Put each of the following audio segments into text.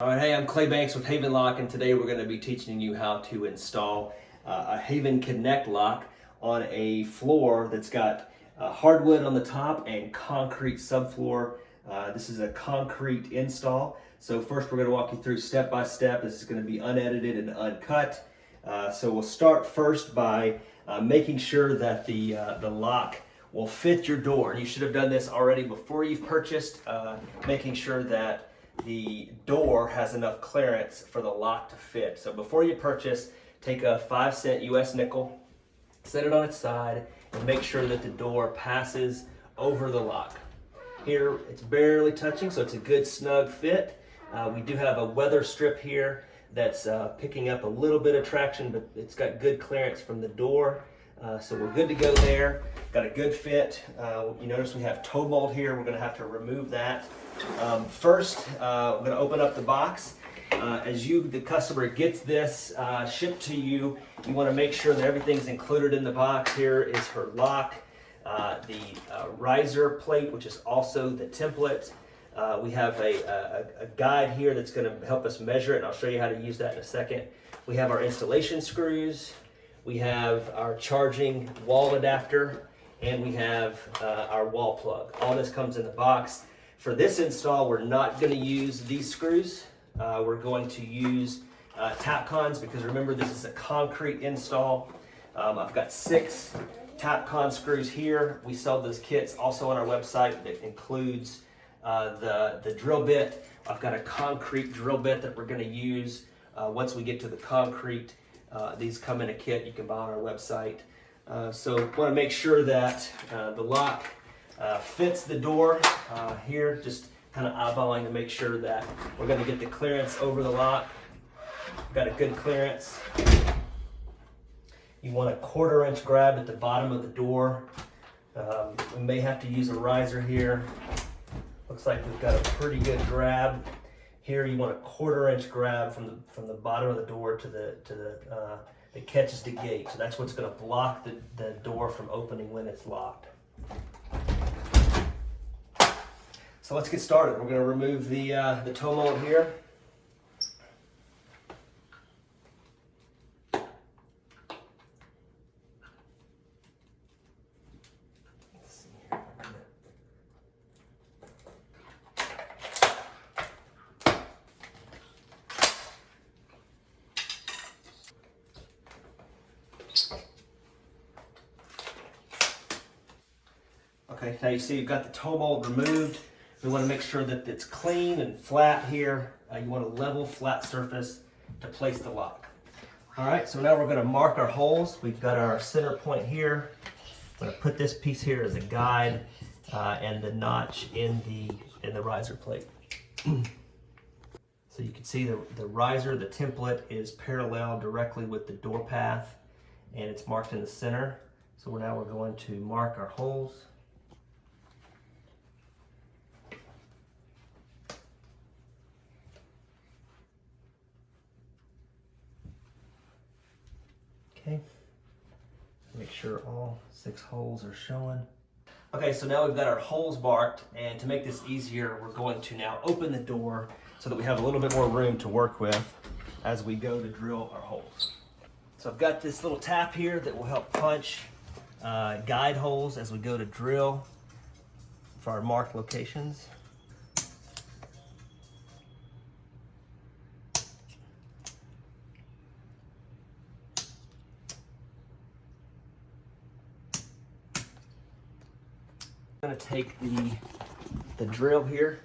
All right, hey, I'm Clay Banks with HavenLock, and today we're going to be teaching you how to install a Haven Connect lock on a floor that's got hardwood on the top and concrete subfloor. This is a concrete install. So first we're going to walk you through step by step. This is going to be unedited and uncut. So we'll start first by making sure that the lock will fit your door. You should have done this already before you've purchased, making sure that the door has enough clearance for the lock to fit. So before you purchase, take a 5-cent US nickel, set it on its side, and make sure that the door passes over the lock. Here it's barely touching, so it's a good snug fit. We do have a weather strip here that's picking up a little bit of traction, but it's got good clearance from the door. So we're good to go there. Got a good fit. You notice we have toe mold here. We're going to have to remove that. First, I'm going to open up the box. As the customer gets this shipped to you, you want to make sure that everything's included in the box. Here is her lock, the riser plate, which is also the template. We have a guide here that's going to help us measure it, and I'll show you how to use that in a second. We have our installation screws. We have our charging wall adapter, and we have our wall plug. All this comes in the box. For this install, we're not going to use these screws. We're going to use Tapcons, because remember, this is a concrete install. I've got 6 Tapcon screws here. We sell those kits also on our website that includes the drill bit. I've got a concrete drill bit that we're going to use once we get to the concrete. These come in a kit you can buy on our website. So want to make sure that the lock fits the door. Here, just kind of eyeballing to make sure that we're going to get the clearance over the lock. Got a good clearance. You want a 1/4 inch grab at the bottom of the door. We may have to use a riser here. Looks like we've got a pretty good grab. Here you want a 1/4 inch grab from the bottom of the door to the that catches the gate. So that's what's going to block the door from opening when it's locked. So let's get started. We're going to remove the toe mold here. Okay, now you see you've got the toe mold removed. We want to make sure that it's clean and flat here. You want a level, flat surface to place the lock. All right, so now we're going to mark our holes. We've got our center point here. I'm going to put this piece here as a guide and the notch in the riser plate. So you can see the riser, the template, is parallel directly with the door path, and it's marked in the center. So now we're going to mark our holes. Okay, make sure all 6 holes are showing. Okay, so now we've got our holes marked, and to make this easier, we're going to now open the door so that we have a little bit more room to work with as we go to drill our holes. So I've got this little tap here that will help punch guide holes as we go to drill for our marked locations. I'm going to take the drill here.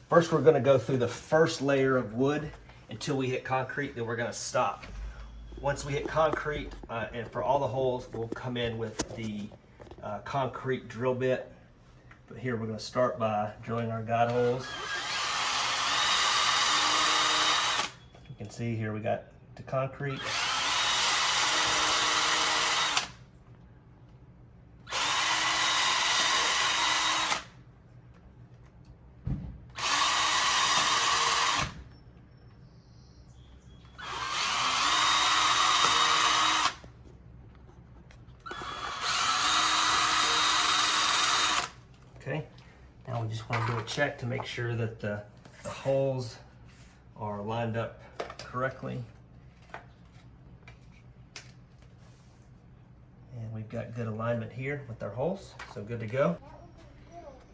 First, we're going to go through the first layer of wood until we hit concrete, then we're going to stop. Once we hit concrete, and for all the holes, we'll come in with the concrete drill bit. But here we're going to start by drilling our guide holes. You can see here we got the concrete. Okay, now we just want to do a check to make sure that the holes are lined up correctly. And we've got good alignment here with our holes, so good to go.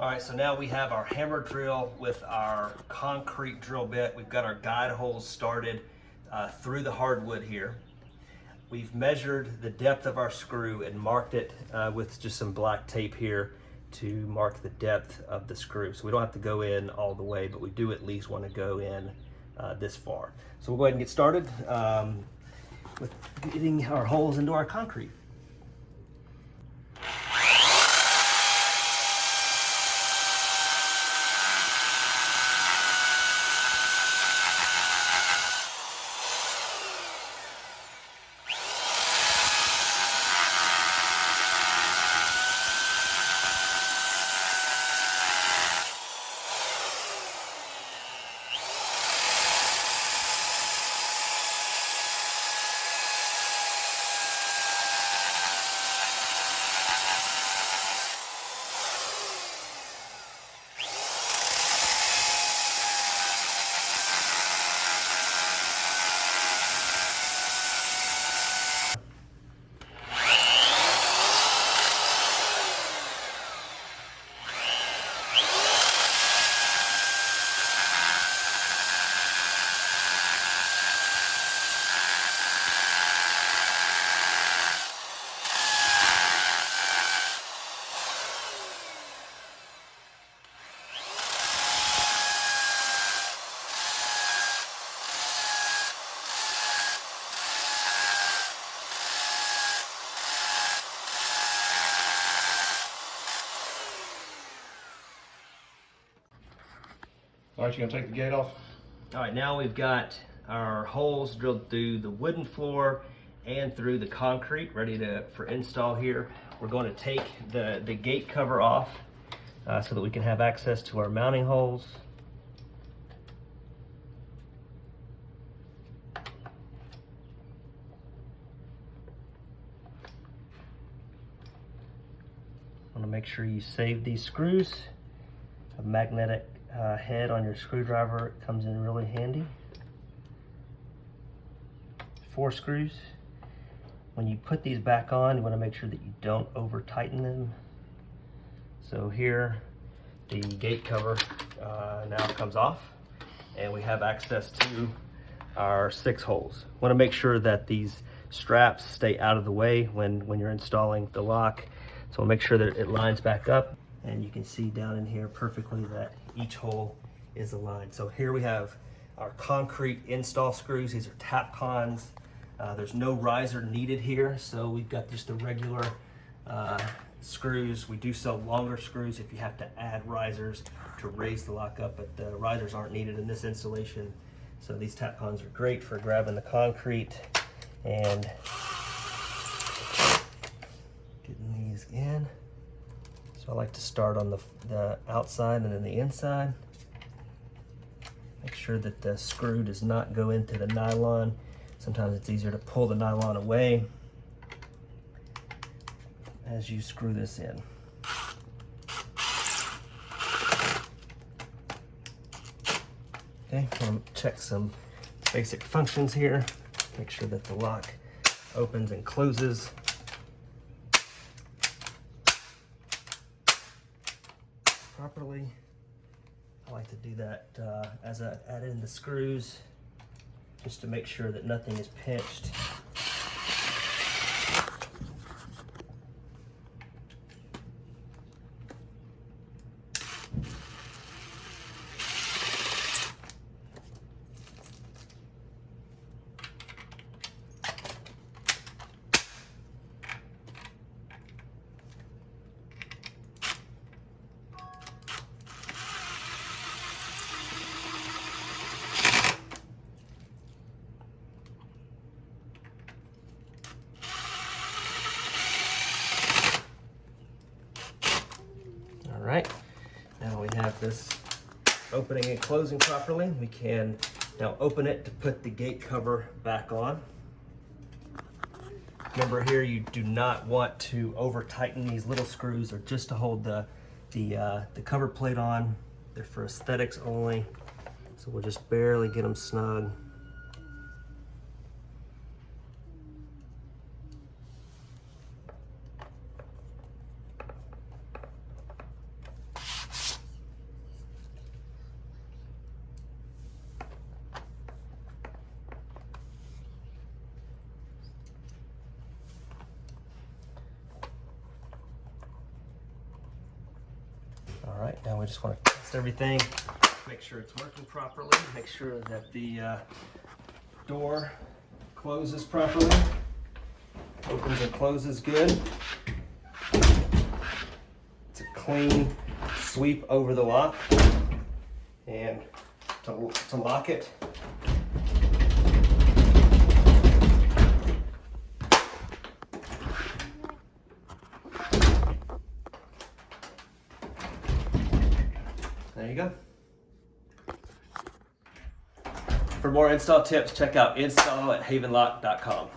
All right, so now we have our hammer drill with our concrete drill bit. We've got our guide holes started through the hardwood here. We've measured the depth of our screw and marked it with just some black tape here to mark the depth of the screw. So we don't have to go in all the way, but we do at least want to go in this far. So we'll go ahead and get started with getting our holes into our concrete. All right, you gonna take the gate off? All right, now we've got our holes drilled through the wooden floor and through the concrete, ready for install here. We're going to take the gate cover off so that we can have access to our mounting holes. Want to make sure you save these screws. A magnetic head on your screwdriver comes in really handy. 4 screws. When you put these back on, you want to make sure that you don't over tighten them. So here, the gate cover now comes off, and we have access to our 6 holes. Want to make sure that these straps stay out of the way when you're installing the lock. So we'll make sure that it lines back up. And you can see down in here perfectly that each hole is aligned. So here we have our concrete install screws. These are Tapcons. There's no riser needed here, so we've got just the regular screws. We do sell longer screws if you have to add risers to raise the lock up, but the risers aren't needed in this installation. So these Tapcons are great for grabbing the concrete and getting these in. So I like to start on the outside and then the inside. Make sure that the screw does not go into the nylon. Sometimes it's easier to pull the nylon away as you screw this in. Okay, I'm going to check some basic functions here. Make sure that the lock opens and closes. Properly. I like to do that as I add in the screws, just to make sure that nothing is pinched. All right, now we have this opening and closing properly. We can now open it to put the gate cover back on. Remember here, you do not want to over tighten these little screws, or just to hold the cover plate on. They're for aesthetics only. So we'll just barely get them snug. All right, now we just want to test everything, make sure it's working properly, make sure that the door closes properly, opens and closes good. It's a clean sweep over the lock, and to lock it, there you go. For more install tips, check out install@havenlock.com.